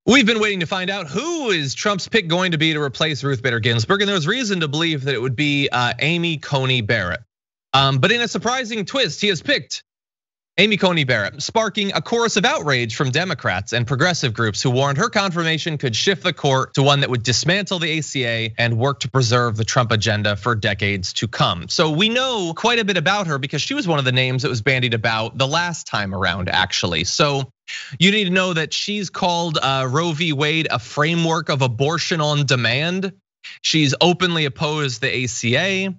We've been waiting to find out who is Trump's pick going to be to replace Ruth Bader Ginsburg, and there was reason to believe that it would be Amy Coney Barrett. But in a surprising twist, he has picked Amy Coney Barrett, sparking a chorus of outrage from Democrats and progressive groups who warned her confirmation could shift the court to one that would dismantle the ACA and work to preserve the Trump agenda for decades to come. So we know quite a bit about her because she was one of the names that was bandied about the last time around, actually. So you need to know that she's called Roe v. Wade a framework of abortion on demand. She's openly opposed the ACA.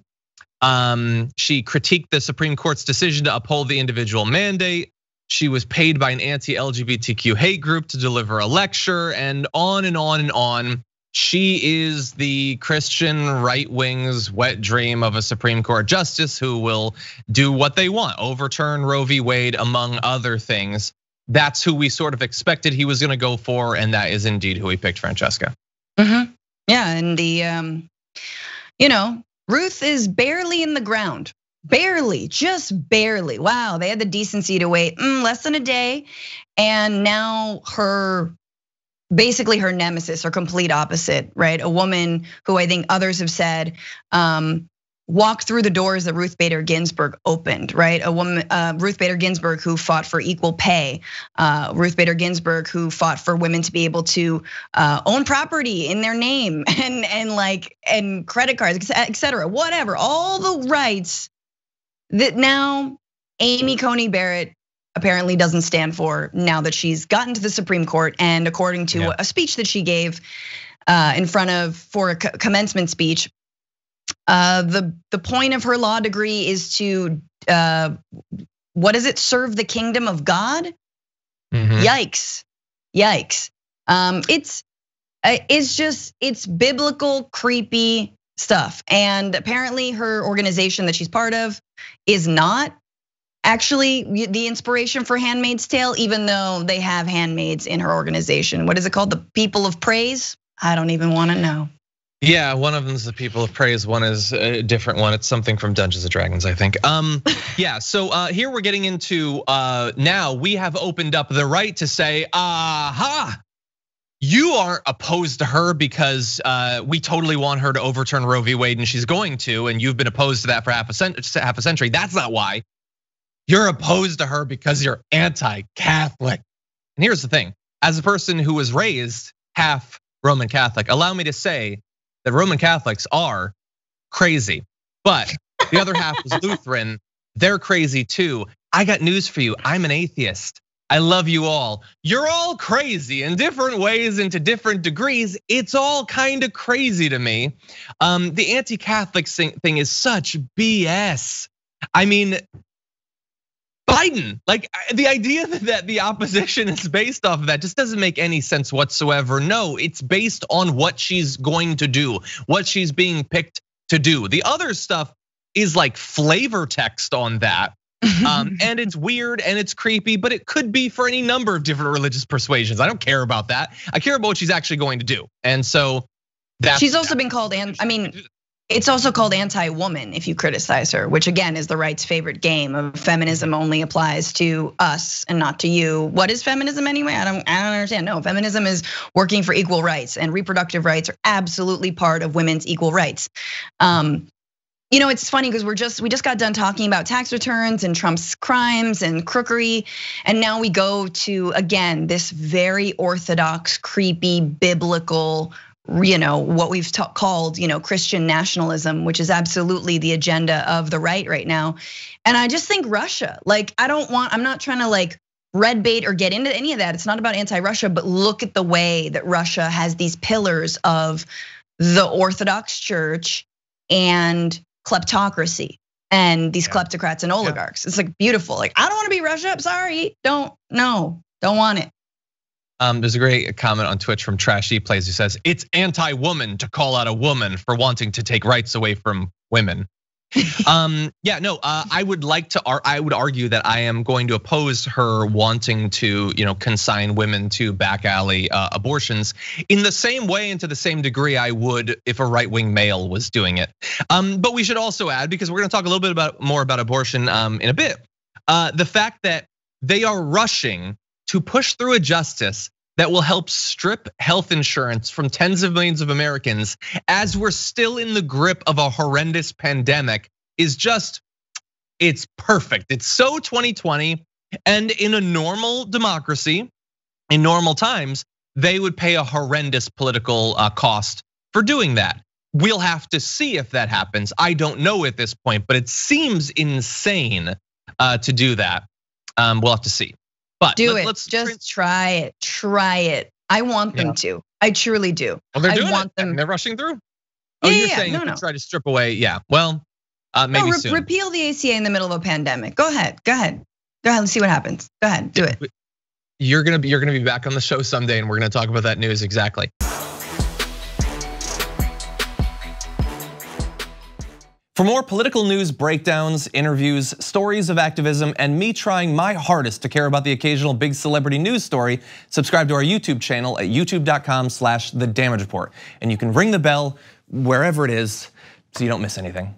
She critiqued the Supreme Court's decision to uphold the individual mandate. She was paid by an anti-LGBTQ hate group to deliver a lecture, and on and on and on. She is the Christian right wing's wet dream of a Supreme Court justice who will do what they want, overturn Roe v. Wade, among other things. That's who we sort of expected he was gonna go for, and that is indeed who he picked, Francesca. Yeah, and the, Ruth is barely in the ground, barely, just barely. Wow, they had the decency to wait less than a day. And now basically her nemesis, her complete opposite, right? A woman who I think others have said walked through the doors that Ruth Bader Ginsburg opened, right? A woman, Ruth Bader Ginsburg, who fought for equal pay. Ruth Bader Ginsburg, who fought for women to be able to own property in their name and credit cards, et cetera, whatever, all the rights that now Amy Coney Barrett apparently doesn't stand for now that she's gotten to the Supreme Court. And according to a speech that she gave for a commencement speech, the point of her law degree is to, serve the kingdom of God? Yikes, yikes. It's biblical, creepy stuff. And apparently her organization that she's part of is not actually the inspiration for Handmaid's Tale, even though they have handmaids in her organization. What is it called? The People of Praise? I don't even wanna know. Yeah, one of them is the People of Praise, one is a different one. It's something from Dungeons and Dragons, I think. Yeah, so here we're getting into, now we have opened up the right to say, aha, you aren't opposed to her because we totally want her to overturn Roe v. Wade and she's going to, and you've been opposed to that for half a century. That's not why. You're opposed to her because you're anti-Catholic. And here's the thing, as a person who was raised half Roman Catholic, allow me to say that Roman Catholics are crazy, but the other half is Lutheran. They're crazy too. I got news for you. I'm an atheist. I love you all. You're all crazy in different ways and to different degrees. It's all kind of crazy to me. The anti-Catholic thing is such BS. I mean, Biden, like the idea that the opposition is based off of that just doesn't make any sense whatsoever. No, it's based on what she's going to do, what she's being picked to do. The other stuff is like flavor text on that. And it's weird and it's creepy, but it could be for any number of different religious persuasions. I don't care about that. I care about what she's actually going to do. And so she's also been called, it's also called anti-woman if you criticize her, which again is the right's favorite game of feminism only applies to us and not to you. What is feminism anyway? I don't understand. No, feminism is working for equal rights, and reproductive rights are absolutely part of women's equal rights. It's funny because we just got done talking about tax returns and Trump's crimes and crookery, and now we go to again this very orthodox, creepy, biblical, what we've called, Christian nationalism, which is absolutely the agenda of the right now. And I just think Russia, I'm not trying to red bait or get into any of that. It's not about anti-Russia, but look at the way that Russia has these pillars of the Orthodox Church and kleptocracy and these kleptocrats and oligarchs. It's beautiful. I don't want to be Russia. I'm sorry. Don't want it. There's a great comment on Twitch from Trashy Plays who says, it's anti-woman to call out a woman for wanting to take rights away from women. I would argue that I am going to oppose her wanting to, consign women to back alley abortions in the same way and to the same degree I would if a right-wing male was doing it. But we should also add, because we're gonna talk a little bit more about abortion in a bit, the fact that they are rushing to push through a justice that will help strip health insurance from tens of millions of Americans as we're still in the grip of a horrendous pandemic is just, it's perfect. It's so 2020, and in a normal democracy, in normal times, they would pay a horrendous political cost for doing that. We'll have to see if that happens. I don't know at this point, but it seems insane to do that. We'll have to see. But let's just try it. Try it. I want them to. I truly do. Well, they're doing I want them. They're rushing through. Oh, you're saying no. Try to strip away. Yeah. Well, maybe soon. Repeal the ACA in the middle of a pandemic. Go ahead. Let's see what happens. Go ahead. Do it. You're gonna be back on the show someday, and we're gonna talk about that news exactly. For more political news breakdowns, interviews, stories of activism, and me trying my hardest to care about the occasional big celebrity news story, subscribe to our YouTube channel at youtube.com/The Damage Report. And you can ring the bell wherever it is so you don't miss anything.